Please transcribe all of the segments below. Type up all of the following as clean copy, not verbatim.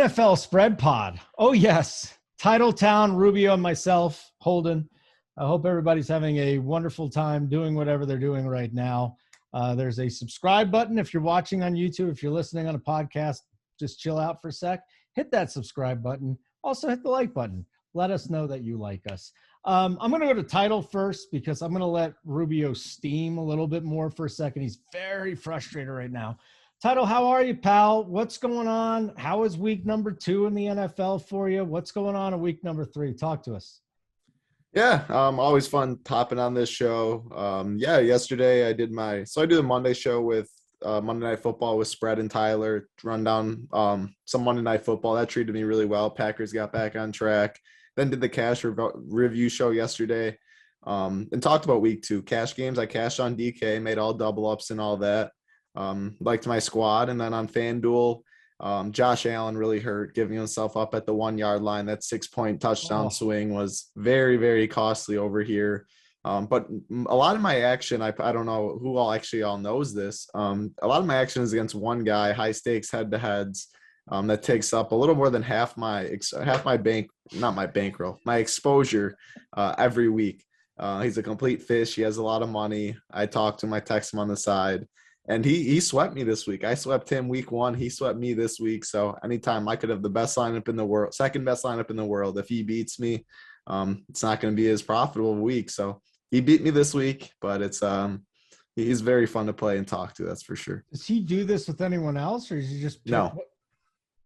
NFL Spread Pod. Oh, yes. Titletown, Rubio, and myself, Holden. I hope everybody's having a wonderful time doing whatever they're doing right now. There's a subscribe button if you're watching on YouTube. If you're listening on a podcast, just chill out for a sec. Hit that subscribe button. Also hit the like button. Let us know that you like us. I'm going to go to title first because I'm going to let Rubio steam a little bit more for a second. He's very frustrated right now. Title, how are you, pal? What's going on? How is week number 2 in the NFL for you? What's going on in week number 3? Talk to us. Yeah, always fun hopping on this show. Yesterday I do the Monday show with Monday Night Football with Spread and Tyler, run down some Monday Night Football. That treated me really well. Packers got back on track. Then did the cash review show yesterday and talked about week 2. Cash games, I cashed on DK, made all double ups and all that. Liked my squad. And then on FanDuel, Josh Allen really hurt, giving himself up at the 1 yard line. That 6-point touchdown swing was very, very costly over here. But a lot of my action, I don't know who all knows this. A lot of my action is against one guy, high stakes head to heads. That takes up a little more than half my exposure every week. He's a complete fish. He has a lot of money. I talk to him, I text him on the side. And he swept me this week. I swept him week 1. He swept me this week. So anytime I could have the best lineup in the world, second best lineup in the world, if he beats me, it's not going to be as profitable a week. So he beat me this week, but he's very fun to play and talk to. That's for sure. Does he do this with anyone else, or is he just no?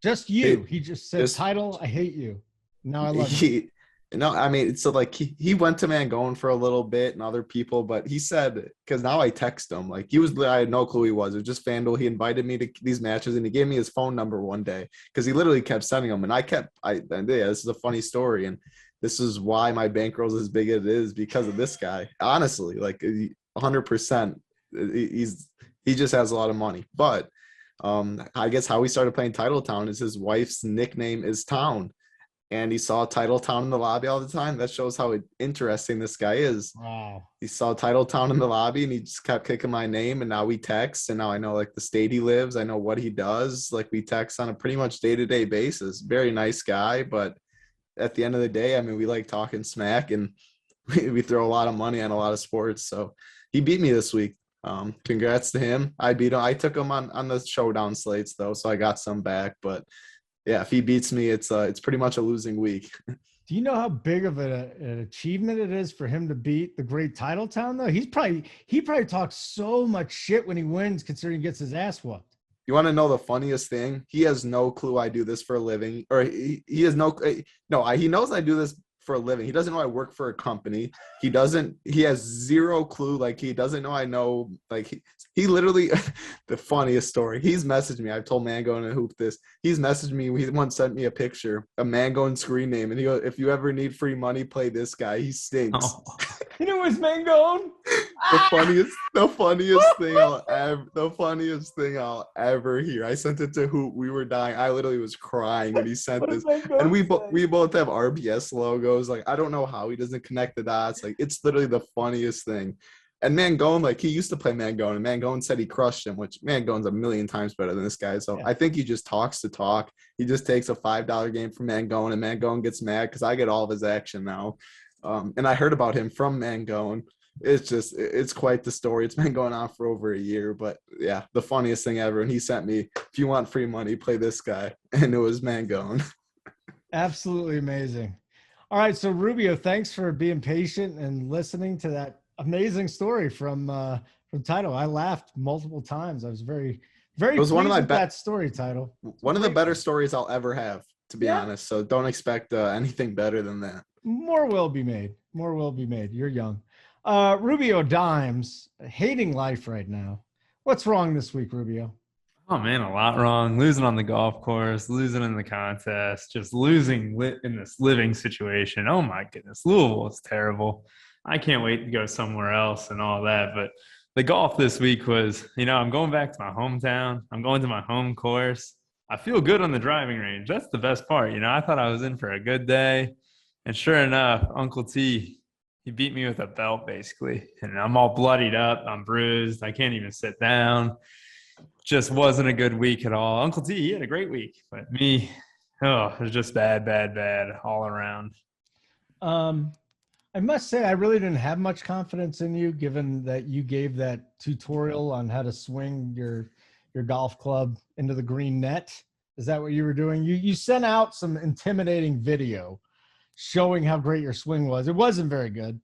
Just you. He just said, "Title, I hate you." Now I love you. No, I mean, so like he went to Mangone for a little bit and other people, but he said, because now I text him, like I had no clue who he was. It was just FanDuel. He invited me to these matches and he gave me his phone number one day because he literally kept sending them. And this is a funny story. And this is why my bankroll is as big as it is, because of this guy. Honestly, like 100%, he just has a lot of money. But I guess how we started playing Titletown is his wife's nickname is Town. And he saw Titletown in the lobby all the time. That shows how interesting this guy is. Wow. He saw Titletown in the lobby and he just kept kicking my name. And now we text. And now I know like the state he lives. I know what he does. Like we text on a pretty much day-to-day basis. Very nice guy. But at the end of the day, I mean, we like talking smack and we throw a lot of money on a lot of sports. So he beat me this week. Congrats to him. I beat him. I took him on the Showdown slates though. So I got some back, but yeah, if he beats me, it's pretty much a losing week. Do you know how big of an achievement it is for him to beat the great Titletown, though? He probably talks so much shit when he wins, considering he gets his ass whooped. You want to know the funniest thing? He has no clue I do this for a living, or he has he knows I do this for a living. He doesn't know I work for a company. He has zero clue. Like he doesn't know I know, like he literally, the funniest story. He's messaged me. I've told Mangone and Hoop this. He's messaged me. He once sent me a picture, a Mangone screen name. And he goes, if you ever need free money, play this guy. He stinks. Oh. You know it's Mangone? The funniest thing I'll ever hear. I sent it to Hoop. We were dying. I literally was crying when he sent this. And we both have RBS logos. Like, I don't know how he doesn't connect the dots. Like, it's literally the funniest thing. And Mangone, like, he used to play Mangone, and Mangone said he crushed him, which Mangone's a million times better than this guy. So yeah. I think he just talks to talk. He just takes a $5 game from Mangone, and Mangone gets mad because I get all of his action now. And I heard about him from Mangone. It's quite the story. It's been going on for over a year, but yeah, the funniest thing ever. And he sent me, if you want free money, play this guy. And it was Mangone. Absolutely amazing. All right. So Rubio, thanks for being patient and listening to that amazing story from Title. I laughed multiple times. I was very, very pleased with that story, Title. One of the better stories I'll ever have, to be honest. So don't expect anything better than that. More will be made. More will be made. You're young. RubioDimes, hating life right now. What's wrong this week, Rubio? Oh, man, a lot wrong. Losing on the golf course, losing in the contest, just losing in this living situation. Oh, my goodness. Louisville is terrible. I can't wait to go somewhere else and all that. But the golf this week was, I'm going back to my hometown. I'm going to my home course. I feel good on the driving range. That's the best part. I thought I was in for a good day. And sure enough, Uncle T, he beat me with a belt, basically. And I'm all bloodied up. I'm bruised. I can't even sit down. Just wasn't a good week at all. Uncle T, he had a great week. But me, Oh, it's just bad all around. I must say, I really didn't have much confidence in you, given that you gave that tutorial on how to swing your golf club into the green net. Is that what you were doing? You sent out some intimidating video showing how great your swing was. It wasn't very good.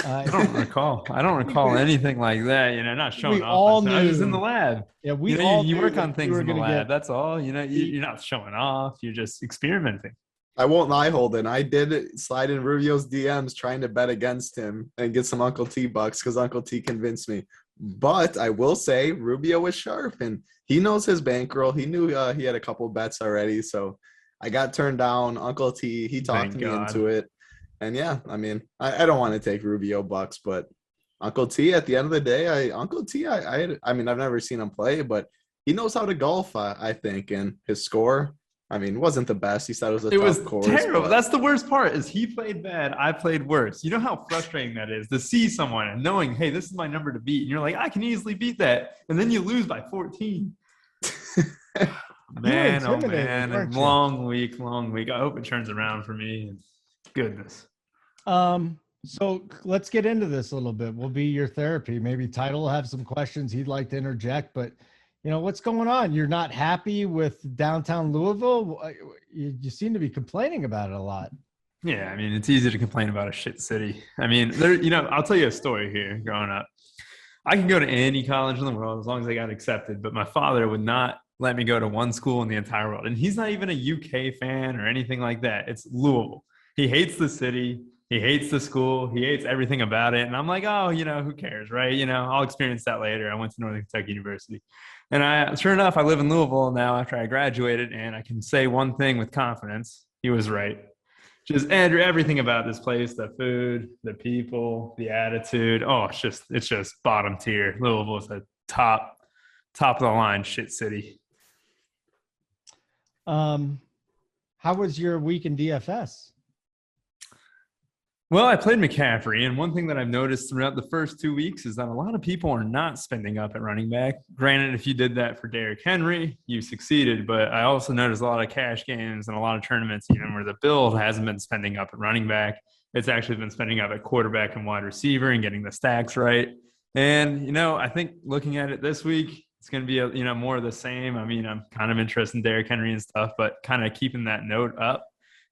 I don't recall anything like that. Not showing off. All I was in the lab. Yeah, you work on things in the lab. That's all. You're not showing off. You're just experimenting. I won't lie, Holden. I did slide in Rubio's DMs trying to bet against him and get some Uncle T bucks because Uncle T convinced me. But I will say Rubio was sharp and he knows his bankroll. He knew he had a couple bets already. So I got turned down. Uncle T, he talked me into it. And yeah, I mean, I don't want to take Rubio bucks, but Uncle T, at the end of the day, I mean, I've never seen him play, but he knows how to golf, I think. And his score, I mean, wasn't the best. He said it was a tough course. It was terrible. But that's the worst part is he played bad. I played worse. You know how frustrating that is to see someone and knowing, hey, this is my number to beat. And you're like, I can easily beat that. And then you lose by 14. Man, oh man. Long week. I hope it turns around for me. Goodness. So let's get into this a little bit. We'll be your therapy. Maybe Title will have some questions he'd like to interject, but what's going on? You're not happy with downtown Louisville? You seem to be complaining about it a lot. Yeah, I mean, it's easy to complain about a shit city. I mean, I'll tell you a story here. Growing up, I can go to any college in the world as long as I got accepted, but my father would not let me go to one school in the entire world. And he's not even a UK fan or anything like that. It's Louisville. He hates the city. He hates the school. He hates everything about it. And I'm like, oh, who cares, right? I'll experience that later. I went to Northern Kentucky University. And sure enough, I live in Louisville now after I graduated, and I can say one thing with confidence. He was right. Just Andrew, everything about this place, the food, the people, the attitude. Oh, it's just bottom tier. Louisville is a top of the line shit city. How was your week in DFS? Well, I played McCaffrey, and one thing that I've noticed throughout the first 2 weeks is that a lot of people are not spending up at running back. Granted, if you did that for Derrick Henry, you succeeded, but I also noticed a lot of cash games and a lot of tournaments, where the build hasn't been spending up at running back. It's actually been spending up at quarterback and wide receiver and getting the stacks right. And, I think looking at it this week, it's going to be, more of the same. I mean, I'm kind of interested in Derrick Henry and stuff, but kind of keeping that note up.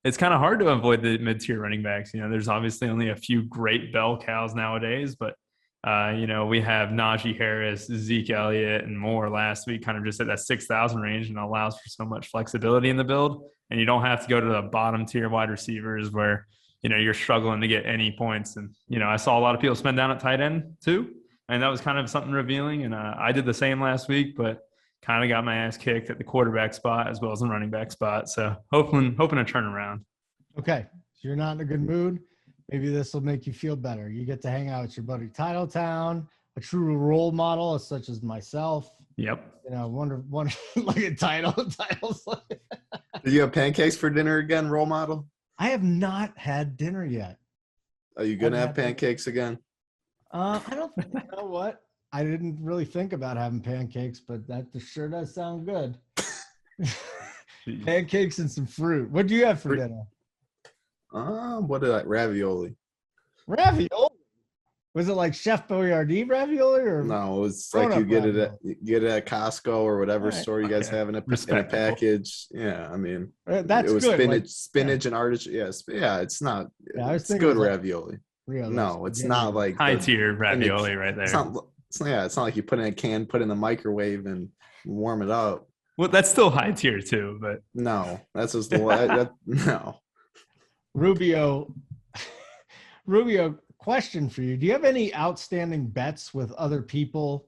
It's kind of hard to avoid the mid-tier running backs. There's obviously only a few great bell cows nowadays, but, we have Najee Harris, Zeke Elliott, and more last week kind of just at that 6,000 range and allows for so much flexibility in the build. And you don't have to go to the bottom tier wide receivers where, you're struggling to get any points. And, I saw a lot of people spend down at tight end too. And that was kind of something revealing. And I did the same last week, but kind of got my ass kicked at the quarterback spot as well as the running back spot. So hoping to turn around. Okay. So you're not in a good mood. Maybe this will make you feel better. You get to hang out with your buddy Titletown, a true role model such as myself. Yep. Wonder look at titles. Did you have pancakes for dinner again, role model? I have not had dinner yet. Are you going to have pancakes again? I don't think, what? I didn't really think about having pancakes, but that sure does sound good. Pancakes and some fruit. What do you have for dinner? What did I? Ravioli. Ravioli? Was it like Chef Boyardee ravioli or? No, it was like you get it at Costco or whatever store you guys have in a package. Yeah, I mean, that's it was good. spinach and artichoke. Yeah, it's not. Yeah, it's good ravioli. No, it's not like high tier ravioli right there. It's not like you put in a can, put in the microwave, and warm it up. Well, that's still high tier too, but no, that's just no. Rubio, question for you: do you have any outstanding bets with other people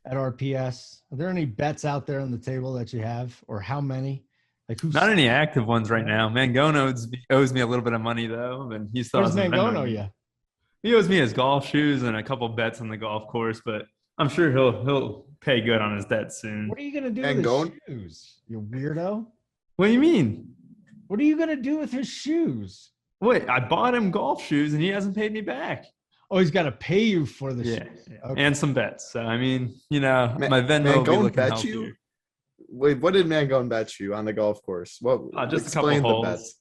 at RPS? Are there any bets out there on the table that you have, or how many? Like who's not any active ones right now? Mangono owes me a little bit of money though, and he still does Mangono you? He owes me his golf shoes and a couple bets on the golf course, but I'm sure he'll pay good on his debt soon. What are you gonna do with his shoes, you weirdo? What do you mean? What are you gonna do with his shoes? Wait, I bought him golf shoes and he hasn't paid me back. Oh, he's got to pay you for the shoes. Okay. And some bets. So I mean, my Venmo will be looking healthier. Wait, what did Mangone bet you on the golf course? What? Just a couple explain the holes. bets.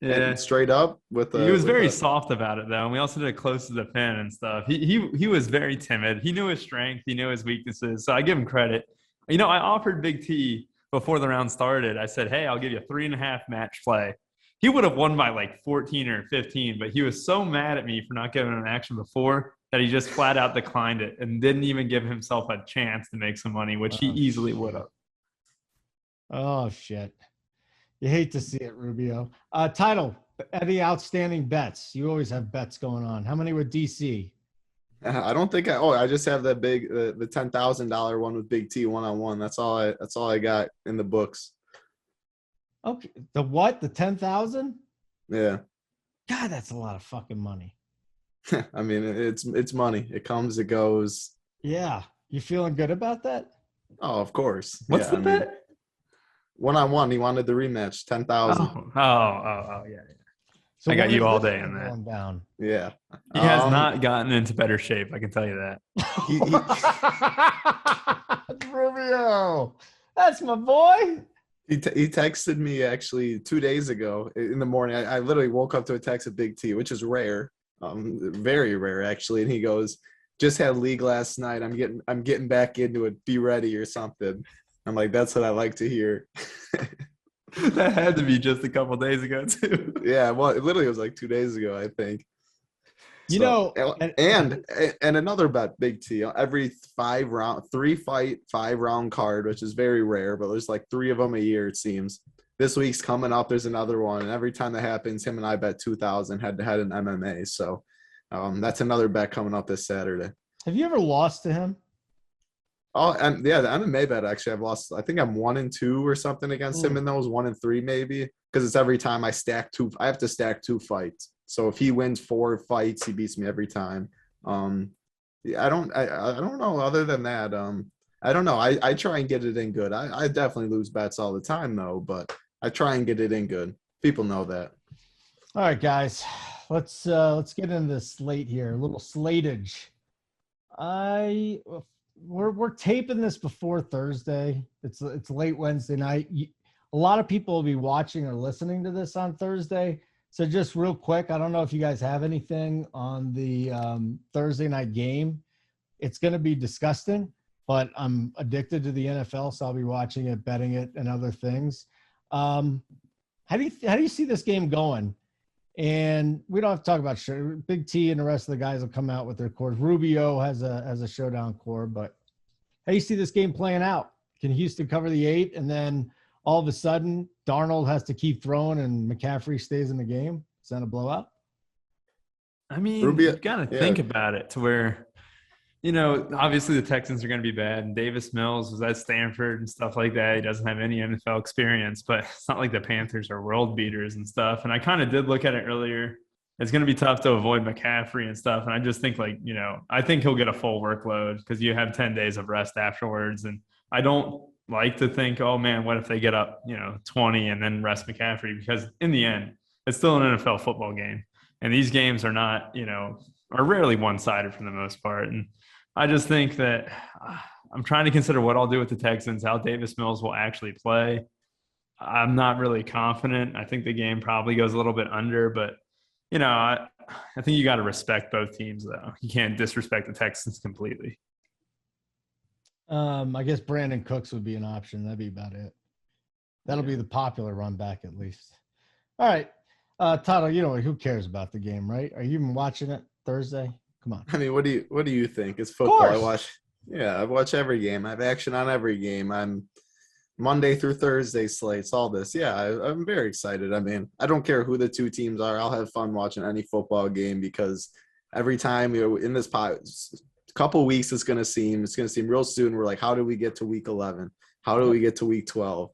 Yeah. And straight up with the. He was very soft about it though, and we also did it close to the pin and stuff. He was very timid. He knew his strength, he knew his weaknesses, so I give him credit. I offered Big T before the round started. I said, "Hey, I'll give you 3.5 match play." He would have won by like 14 or 15, but he was so mad at me for not giving him an action before that he just flat out declined it and didn't even give himself a chance to make some money, which he easily would have. Oh shit! You hate to see it, Rubio. Title, any outstanding bets? You always have bets going on. How many with DC? I don't think I just have that big the $10,000 one with Big T 1-on-1. That's all I got in the books. Okay. The what? The 10,000? Yeah. God, that's a lot of fucking money. I mean, it's money. It comes, it goes. Yeah. You feeling good about that? Oh, of course. What's the bet? 1-on-1. He wanted the rematch. 10,000. Oh, yeah. So I got you all this day on that. going down? Yeah. He has not gotten into better shape. I can tell you that. Rubio. That's my boy. He texted me actually 2 days ago in the morning. I literally woke up to a text of Big T, which is rare, very rare actually. And he goes, "Just had league last night. I'm getting back into it. Be ready," or something. I'm like, that's what I like to hear. That had to be just a couple days ago too. Yeah, well, it literally was like 2 days ago, I think. And another bet, Big T, every 5-round card, which is very rare, but there's like 3 of them a year, it seems. This week's coming up, there's another one, and every time that happens, him and I bet 2,000 head-to-head in MMA. So that's another bet coming up this Saturday. Have you ever lost to him? Oh, and yeah, the MMA bet actually I've lost. I think I'm 1-2 or something against him in those, 1-3 maybe, because it's every time I have to stack 2 fights. So if he wins 4 fights, he beats me every time. Yeah, I don't know. Other than that, I don't know. I try and get it in good. I definitely lose bets all the time though, but I try and get it in good. People know that. All right, guys, let's get into the slate here. A little slatage. We're taping this before Thursday. It's late Wednesday night. A lot of people will be watching or listening to this on Thursday. So just real quick, I don't know if you guys have anything on the Thursday night game. It's going to be disgusting, but I'm addicted to the NFL, so I'll be watching it, betting it, and other things. How do you see this game going? And we don't have to talk about Big T and the rest of the guys will come out with their cores. Rubio has a showdown core, but how do you see this game playing out? Can Houston cover the 8, and then all of a sudden Darnold has to keep throwing and McCaffrey stays in the game? Is that a blowout? I mean, you got to think about it to where, obviously the Texans are going to be bad, and Davis Mills was at Stanford and stuff like that. He doesn't have any NFL experience, but it's not like the Panthers are world beaters and stuff. And I kind of did look at it earlier. It's going to be tough to avoid McCaffrey and stuff. And I just think I think he'll get a full workload because you have 10 days of rest afterwards. And I don't like to think, oh man, what if they get up, 20 and then rest McCaffrey? Because in the end, it's still an NFL football game. And these games are not, are rarely one-sided for the most part. And I just think that I'm trying to consider what I'll do with the Texans, how Davis Mills will actually play. I'm not really confident. I think the game probably goes a little bit under, but, I think you got to respect both teams, though. You can't disrespect the Texans completely. I guess Brandon Cooks would be an option. That'd be about it. That'll be the popular run back at least. All right. Tyler, who cares about the game, right? Are you even watching it Thursday? Come on. I mean, what do you think? It's football. I watch every game. I have action on every game. I'm Monday through Thursday slates, all this. Yeah, I'm very excited. I mean, I don't care who the 2 teams are. I'll have fun watching any football game because every time in this couple weeks it's going to seem real soon. We're like, how do we get to week 11? How do we get to week 12?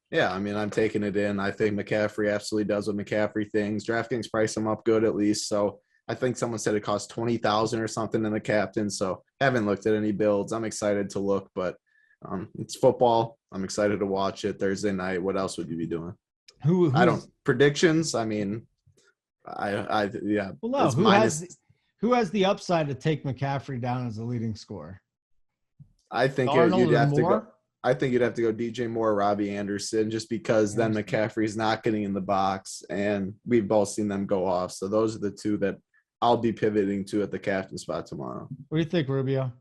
Yeah, I mean, I'm taking it in. I think McCaffrey absolutely does what McCaffrey things. DraftKings price him up good at least. So I think someone said it cost $20,000 or something in the captain. So haven't looked at any builds. I'm excited to look, but it's football. I'm excited to watch it Thursday night. What else would you be doing? Predictions. I mean, yeah. Well, no, who has the upside to take McCaffrey down as a leading scorer? I think Darnold you'd have to go. I think you'd have to go DJ Moore, Robbie Anderson, just because then McCaffrey's not getting in the box, and we've both seen them go off. So those are the two that I'll be pivoting to at the captain spot tomorrow. What do you think, Rubio?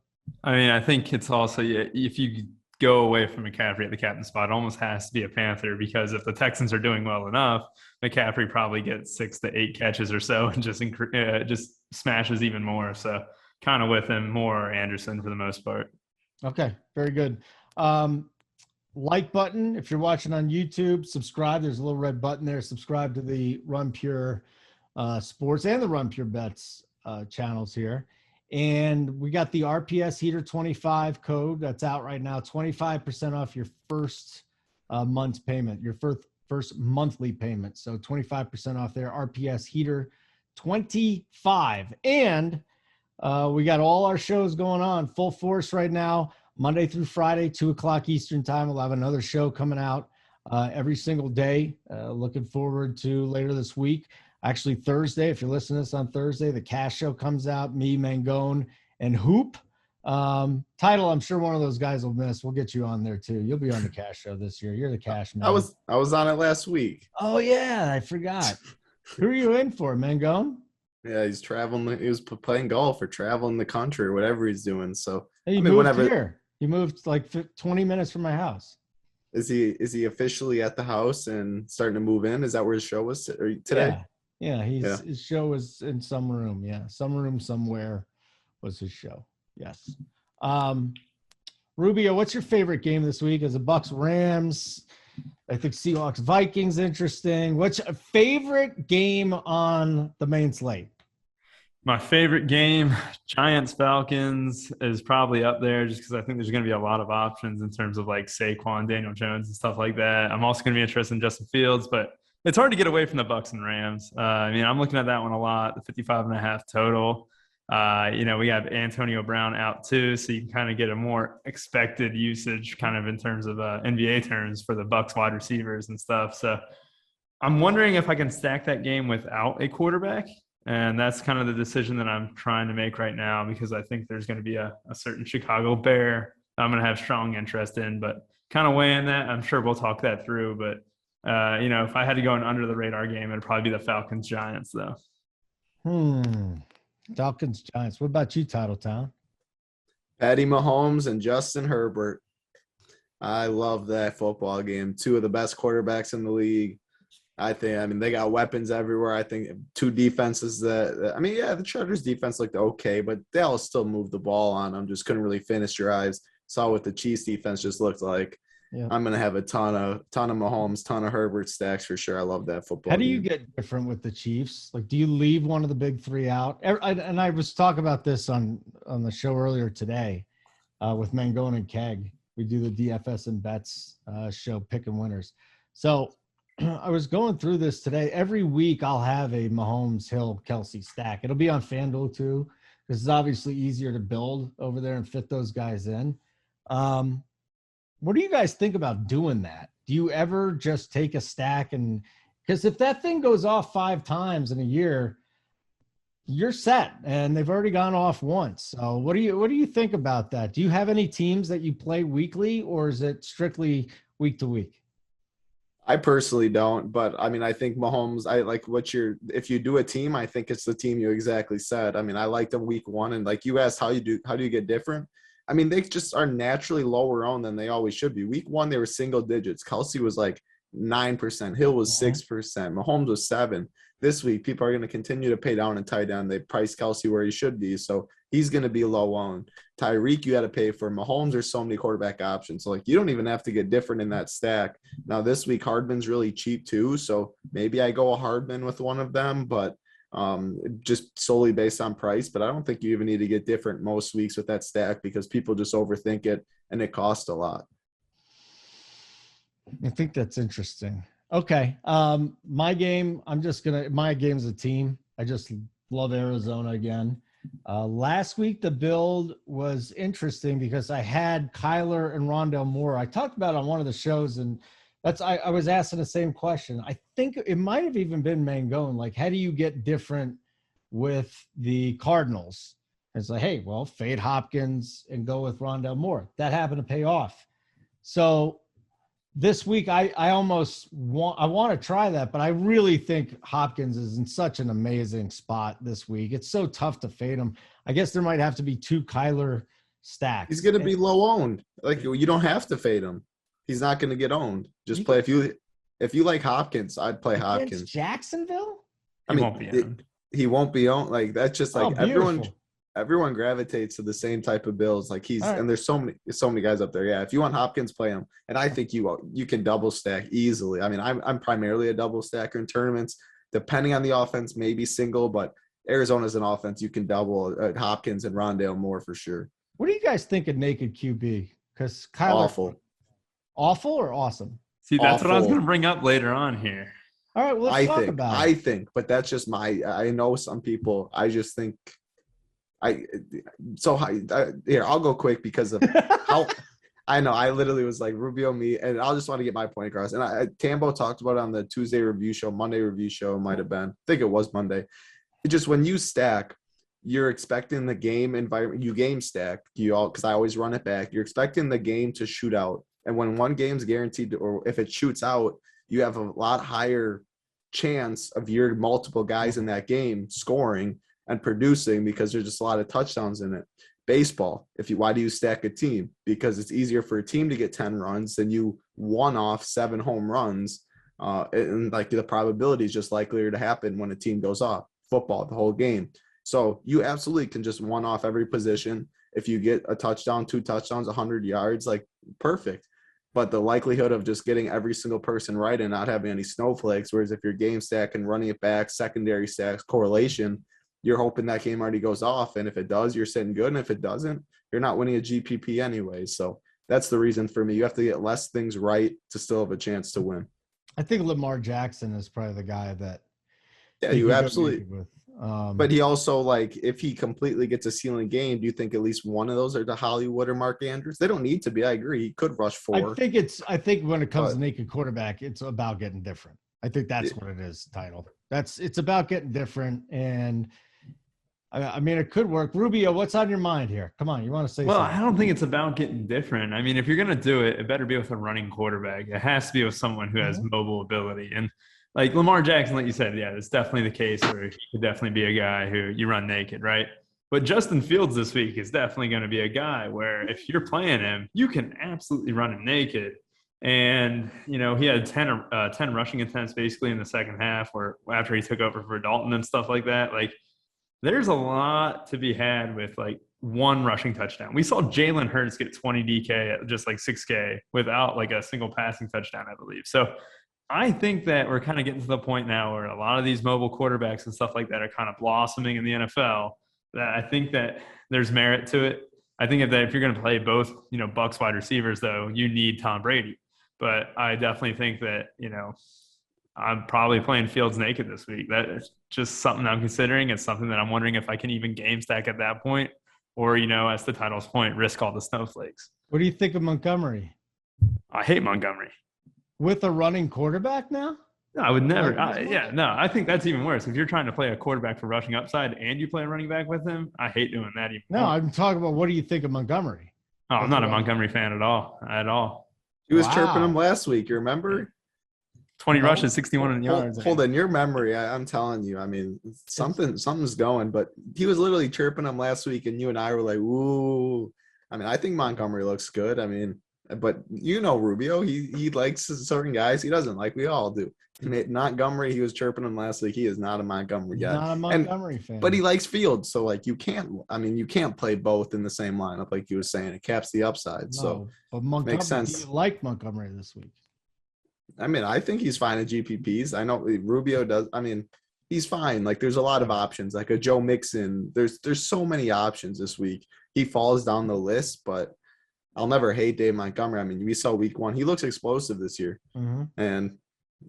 I mean, I think it's also, if you go away from McCaffrey at the captain spot, it almost has to be a Panther, because if the Texans are doing well enough, McCaffrey probably gets 6 to 8 catches or so and just smashes even more. So kind of with him, more Anderson for the most part. Okay, very good. Like button if you're watching on YouTube. Subscribe. There's a little red button there. Subscribe to the Run Pure Sports and the Run Pure Bets channels here. And we got the RPS Heater 25 code that's out right now. 25% off your first month's payment, your first monthly payment. So 25% off there. RPS Heater 25. And we got all our shows going on full force right now. Monday through Friday, 2 o'clock Eastern time. We'll have another show coming out every single day. Looking forward to later this week. Actually, Thursday, if you're listening to this on Thursday, the Cash Show comes out. Me, Mangone, and Hoop. Title, I'm sure one of those guys will miss. We'll get you on there too. You'll be on the Cash Show this year. You're the Cash man. I was on it last week. Oh yeah, I forgot. Who are you in for, Mangone? Yeah, he's traveling. He was playing golf or traveling the country or whatever he's doing. So hey, he moved here. He moved like 20 minutes from my house. Is he officially at the house and starting to move in? Is that where his show was today? Yeah. His show was in some room. Yeah, some room somewhere was his show. Yes. Rubio, what's your favorite game this week? Is it Bucks Rams? I think Seahawks Vikings interesting. What's your favorite game on the main slate? My favorite game, Giants Falcons, is probably up there just because I think there's going to be a lot of options in terms of like Saquon, Daniel Jones, and stuff like that. I'm also going to be interested in Justin Fields, but it's hard to get away from the Bucks and Rams. I mean, I'm looking at that one a lot, the 55.5 total. We have Antonio Brown out too, so you can kind of get a more expected usage kind of in terms of NBA terms for the Bucks wide receivers and stuff. So I'm wondering if I can stack that game without a quarterback. And that's kind of the decision that I'm trying to make right now, because I think there's going to be a certain Chicago Bear I'm going to have strong interest in, but kind of weighing that. I'm sure we'll talk that through. But, if I had to go an under the radar game, it'd probably be the Falcons Giants though. Falcons Giants. What about you, Titletown? Patty Mahomes and Justin Herbert. I love that football game. Two of the best quarterbacks in the league. I mean, they got weapons everywhere. I think two defenses the Chargers defense looked okay, but they all still moved the ball on them. Just couldn't really finish your eyes. Saw what the Chiefs defense just looked like. Yeah. I'm going to have a ton of Mahomes, ton of Herbert stacks for sure. I love that football. How do you get different with the Chiefs? Like, do you leave one of the big three out? And I was talking about this on the show earlier today with Mangone and Keg. We do the DFS and bets show, picking winners. So I was going through this today. Every week I'll have a Mahomes, Hill, Kelsey stack. It'll be on FanDuel too, because it's obviously easier to build over there and fit those guys in. What do you guys think about doing that? Do you ever just take a stack because if that thing goes off 5 times in a year, you're set, and they've already gone off once. So what do you think about that? Do you have any teams that you play weekly, or is it strictly week to week? I personally don't, but I mean, I think Mahomes, if you do a team, I think it's the team you exactly said. I mean, I like them week one, and like you asked, how do you get different? I mean, they just are naturally lower owned than they always should be. Week one, they were single digits. Kelsey was like 9%. Hill was 6%. Mahomes was 7%. This week, people are going to continue to pay down and tie down. They price Kelsey where he should be, so he's going to be low owned. Tyreek, you had to pay for. Mahomes, there's so many quarterback options. So, like, you don't even have to get different in that stack. Now, this week, Hardman's really cheap too, so maybe I go a Hardman with one of them, but just solely based on price. But I don't think you even need to get different most weeks with that stack, because people just overthink it, and it costs a lot. I think that's interesting. Okay. My game is a team. I just love Arizona again. Last week, the build was interesting because I had Kyler and Rondale Moore. I talked about it on one of the shows, and I was asking the same question. I think it might have even been Mangone. Like, how do you get different with the Cardinals? It's like, hey, well, fade Hopkins and go with Rondale Moore. That happened to pay off. So this week, I want to try that, but I really think Hopkins is in such an amazing spot this week. It's so tough to fade him. I guess there might have to be 2 Kyler stacks. He's going to be low owned. Like, you don't have to fade him. He's not going to get owned. Just play. If you like Hopkins, I'd play Hopkins. Jacksonville? I mean, he won't be owned. Like, that's just like everyone gravitates to the same type of bills. Like and there's so many guys up there. Yeah, if you want Hopkins, play him. And I think you can double stack easily. I mean, I'm primarily a double stacker in tournaments. Depending on the offense, maybe single, but Arizona's an offense you can double Hopkins and Rondale Moore for sure. What do you guys think of naked QB? Because Kyler, awful or awesome? See, that's what I was going to bring up later on here. All right, well, let's talk about it. I think, but that's just I know some people. I just think here, I'll go quick because of how I know. I literally was like Rubio, me, and I'll just want to get my point across. And Tambo talked about it on the Tuesday review show, Monday review show might have been. I think it was Monday. It just when you stack, you're expecting the game environment. You game stack, because I always run it back. You're expecting the game to shoot out, and when one game's guaranteed, or if it shoots out, you have a lot higher chance of your multiple guys in that game scoring and producing because there's just a lot of touchdowns in it. Baseball, why do you stack a team? Because it's easier for a team to get 10 runs than you one-off 7 home runs, and like the probability is just likelier to happen when a team goes off. Football, the whole game. So you absolutely can just one-off every position. If you get a touchdown, 2 touchdowns, 100 yards, like perfect. But the likelihood of just getting every single person right and not having any snowflakes, whereas if you're game stack and running it back, secondary stacks, correlation, you're hoping that game already goes off. And if it does, you're sitting good. And if it doesn't, you're not winning a GPP anyway. So that's the reason for me. You have to get less things right to still have a chance to win. I think Lamar Jackson is probably the guy that. Yeah, you absolutely. But he also, like, if he completely gets a ceiling game, do you think at least one of those are to Hollywood or Mark Andrews? They don't need to be. I agree. He could rush 4. I think when it comes to naked quarterback, it's about getting different. I think that's what it is, title. It's about getting different. And I mean, it could work. Rubio, what's on your mind here? Come on, you want to say something? Well, I don't think it's about getting different. I mean, if you're going to do it, it better be with a running quarterback. It has to be with someone who has mobile ability. And like Lamar Jackson, like you said, yeah, it's definitely the case where he could definitely be a guy who you run naked, right? But Justin Fields this week is definitely going to be a guy where if you're playing him, you can absolutely run him naked. And, he had 10 rushing attempts basically in the second half or after he took over for Dalton and stuff like that. Like, there's a lot to be had with like one rushing touchdown. We saw Jalen Hurts get 20 DK at just like 6K without like a single passing touchdown, I believe. So I think that we're kind of getting to the point now where a lot of these mobile quarterbacks and stuff like that are kind of blossoming in the NFL. That I think that there's merit to it. I think that if you're going to play both, Bucs wide receivers, though, you need Tom Brady. But I definitely think that, I'm probably playing Fields naked this week. That is just something I'm considering. It's something that I'm wondering if I can even game stack at that point or, as the title's point, risk all the snowflakes. What do you think of Montgomery? I hate Montgomery. With a running quarterback now? No, I would never. I think that's even worse. If you're trying to play a quarterback for rushing upside and you play a running back with him, I hate doing that even more. No, I'm talking about what do you think of Montgomery? Oh, I'm not a Montgomery fan at all. He was chirping him last week. You remember? 20 rushes, 61 yards. Hold your memory. I'm telling you. I mean, something's going. But he was literally chirping him last week, and you and I were like, "Ooh." I mean, I think Montgomery looks good. I mean, but Rubio, he likes certain guys he doesn't like. We all do. Montgomery, he was chirping him last week. He is not a Montgomery guy. Not a Montgomery fan. But he likes Fields, so like you can't play both in the same lineup, like you were saying. It caps the upside. No, so but Montgomery, makes sense. Do you like Montgomery this week? I mean, I think he's fine at GPPs. I know Rubio does. I mean, he's fine. Like, there's a lot of options, like a Joe Mixon. There's so many options this week. He falls down the list, but I'll never hate Dave Montgomery. I mean, we saw week 1. He looks explosive this year. Mm-hmm. And,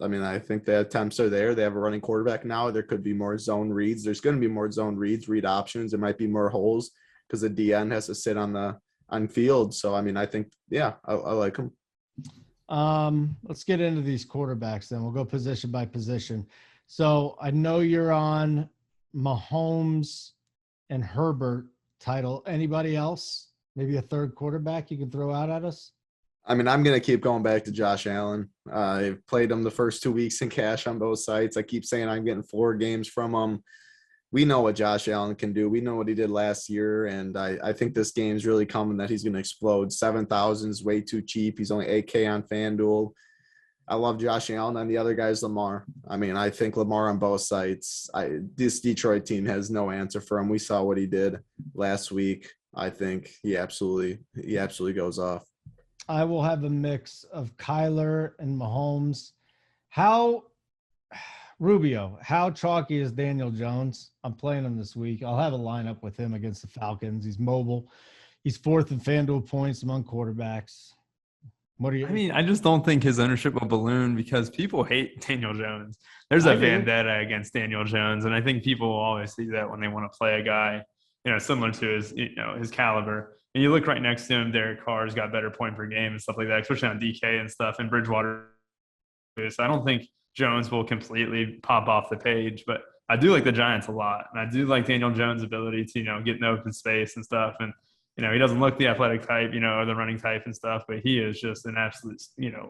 I mean, I think the attempts are there. They have a running quarterback now. There could be more zone reads. There's going to be more zone reads, read options. There might be more holes because the DN has to sit on field. So, I mean, I think, I like him. Let's get into these quarterbacks then. We'll go position by position. So I know you're on Mahomes and Herbert title. Anybody else? Maybe a third quarterback you can throw out at us? I mean, I'm going to keep going back to Josh Allen. I've played him the first 2 weeks in cash on both sites. I keep saying I'm getting 4 games from him. We know what Josh Allen can do. We know what he did last year, and I think this game's really coming that he's going to explode. 7,000 is way too cheap. He's only 8K on FanDuel. I love Josh Allen, and the other guy's Lamar. I mean, I think Lamar on both sides. This Detroit team has no answer for him. We saw what he did last week. I think he absolutely goes off. I will have a mix of Kyler and Mahomes. Rubio, how chalky is Daniel Jones? I'm playing him this week. I'll have a lineup with him against the Falcons. He's mobile. He's 4th in FanDuel points among quarterbacks. What do you? I mean, I just don't think his ownership will balloon because people hate Daniel Jones. There's a vendetta against Daniel Jones, and I think people will always see that when they want to play a guy, similar to his caliber. And you look right next to him, Derek Carr's got better point per game and stuff like that, especially on DK and stuff, and Bridgewater. So I don't think Jones will completely pop off the page, but I do like the Giants a lot. And I do like Daniel Jones' ability to, get in open space and stuff. And, he doesn't look the athletic type, or the running type and stuff, but he is just an absolute,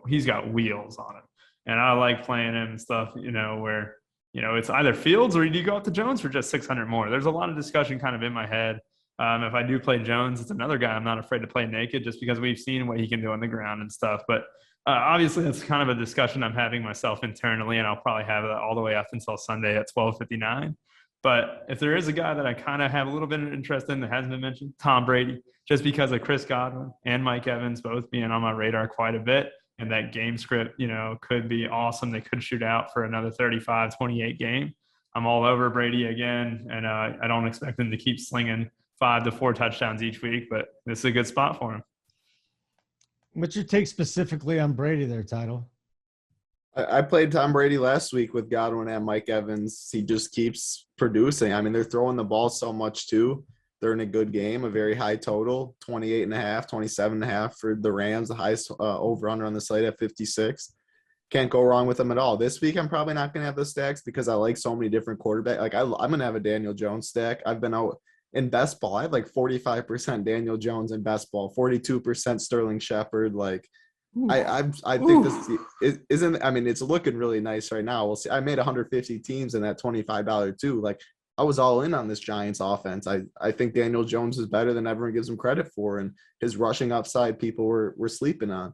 he's got wheels on him. And I like playing him and stuff, where, it's either Fields or do you go up to Jones for just 600 more? There's a lot of discussion kind of in my head. If I do play Jones, it's another guy I'm not afraid to play naked just because we've seen what he can do on the ground and stuff. But obviously, that's kind of a discussion I'm having myself internally, and I'll probably have that all the way up until Sunday at 12:59. But if there is a guy that I kind of have a little bit of interest in that hasn't been mentioned, Tom Brady, just because of Chris Godwin and Mike Evans both being on my radar quite a bit, and that game script, could be awesome. They could shoot out for another 35-28 game. I'm all over Brady again, and I don't expect him to keep slinging 5 to 4 touchdowns each week, but this is a good spot for him. What's your take specifically on Brady there, Title? I played Tom Brady last week with Godwin and Mike Evans. He just keeps producing. I mean, they're throwing the ball so much too. They're in a good game, a very high total, 28.5, 27.5 for the Rams, the highest over-under on the slate at 56. Can't go wrong with them at all. This week, I'm probably not going to have the stacks because I like so many different quarterbacks. Like, I'm going to have a Daniel Jones stack. I've been out in best ball. I have like 45% Daniel Jones in best ball, 42% Sterling Shepard. Like, I think this isn't. I mean, it's looking really nice right now. We'll see. I made 150 teams in that $25 too. Like, I was all in on this Giants offense. I think Daniel Jones is better than everyone gives him credit for, and his rushing upside people were sleeping on.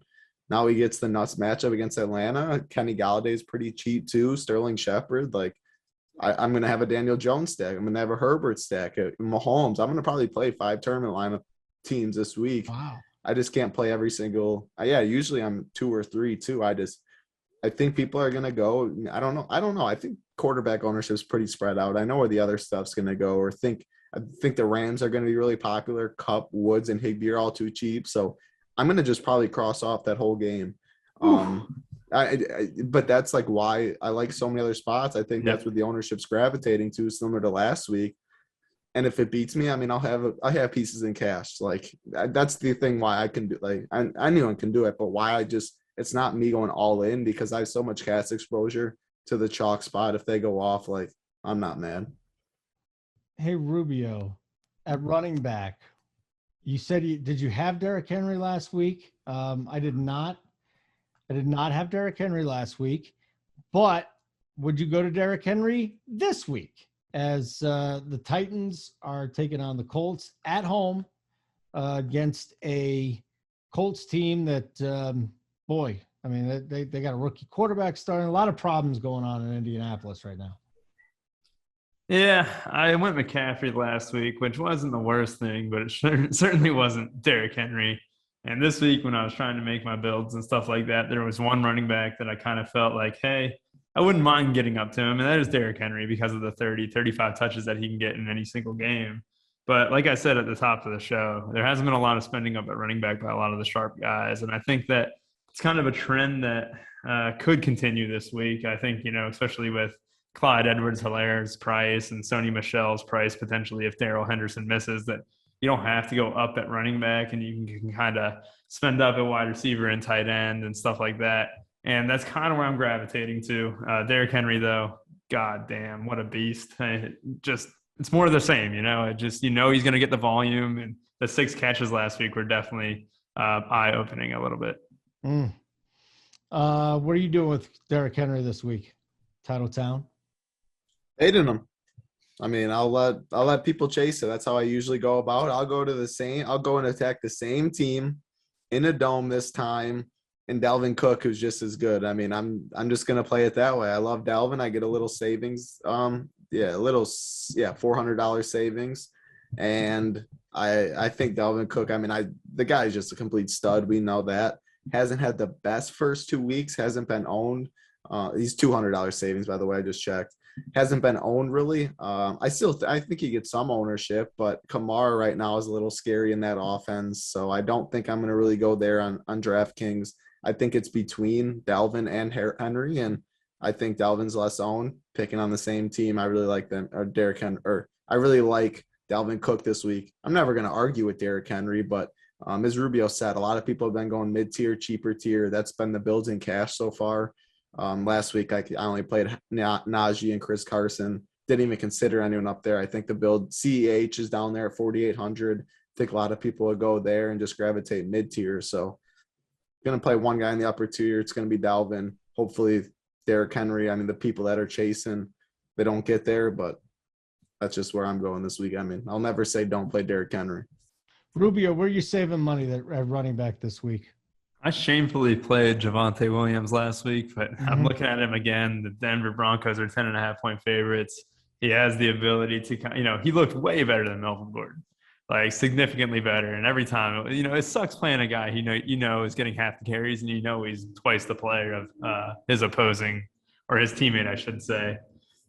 Now he gets the nuts matchup against Atlanta. Kenny Galladay is pretty cheap too. Sterling Shepard. Like, I'm going to have a Daniel Jones stack. I'm going to have a Herbert stack. Mahomes. I'm going to probably play 5 tournament lineup teams this week. Wow. I just can't play every single. Usually I'm 2 or 3 too. I think people are going to go. I don't know. I think quarterback ownership is pretty spread out. I know where the other stuff's going to go, I think the Rams are going to be really popular. Kupp, Woods, and Higbee are all too cheap. So I'm going to just probably cross off that whole game. But that's like why I like so many other spots. I think that's what the ownership's gravitating to, similar to last week. And if it beats me, I mean, I have pieces in cash. Like, that's the thing why I can do. Like, anyone can do it, but why it's not me going all in because I have so much cash exposure to the chalk spot. If they go off, like, I'm not mad. Hey, Rubio, at running back, you said did you have Derrick Henry last week? I did not. I did not have Derrick Henry last week, but would you go to Derrick Henry this week as the Titans are taking on the Colts at home against a Colts team that, I mean, they got a rookie quarterback starting. A lot of problems going on in Indianapolis right now. Yeah, I went McCaffrey last week, which wasn't the worst thing, but it certainly wasn't Derrick Henry. And this week when I was trying to make my builds and stuff like that, there was one running back that I kind of felt like, hey, I wouldn't mind getting up to him. And that is Derrick Henry because of the 30, 35 touches that he can get in any single game. But like I said at the top of the show, there hasn't been a lot of spending up at running back by a lot of the sharp guys. And I think that it's kind of a trend that could continue this week. I think, especially with Claude Edwards, Hilaire's price and Sony Michel's price potentially if Darrell Henderson misses, that you don't have to go up at running back and you can kind of spend up at wide receiver and tight end and stuff like that. And that's kind of where I'm gravitating to. Derrick Henry, though, god damn, what a beast. It's more of the same, he's going to get the volume, and the 6 catches last week were definitely eye-opening a little bit. Mm. What are you doing with Derrick Henry this week? Titletown? Fading him. I mean, I'll let people chase it. That's how I usually go about it. I'll go and attack the same team in a dome this time, and Dalvin Cook, who's just as good. I mean, I'm just gonna play it that way. I love Dalvin. I get a little savings. $400 savings, and I think Dalvin Cook. I mean, the guy's just a complete stud. We know that. Hasn't had the best first 2 weeks. Hasn't been owned. He's $200 savings, by the way. I just checked. Hasn't been owned really. I think he gets some ownership, but Kamara right now is a little scary in that offense. So I don't think I'm going to really go there on DraftKings. I think it's between Dalvin and Henry, and I think Dalvin's less owned. Picking on the same team, I really like them. Or Derrick Henry, or I really like Dalvin Cook this week. I'm never going to argue with Derrick Henry, but as Rubio said, a lot of people have been going mid-tier, cheaper tier. That's been the builds in cash so far. Last week, I only played Najee and Chris Carson. Didn't even consider anyone up there. I think the build CEH is down there at 4,800. I think a lot of people would go there and just gravitate mid-tier. So going to play one guy in the upper tier. It's going to be Dalvin. Hopefully, Derrick Henry. I mean, the people that are chasing, they don't get there, but that's just where I'm going this week. I mean, I'll never say don't play Derrick Henry. Rubio, where are you saving money at running back this week? I shamefully played Javonte Williams last week, but I'm looking at him again. The Denver Broncos are 10.5-point favorites. He has the ability to, he looked way better than Melvin Gordon, like significantly better. And every time, it sucks playing a guy is getting half the carries, and he's twice the player of his opposing, or his teammate, I should say.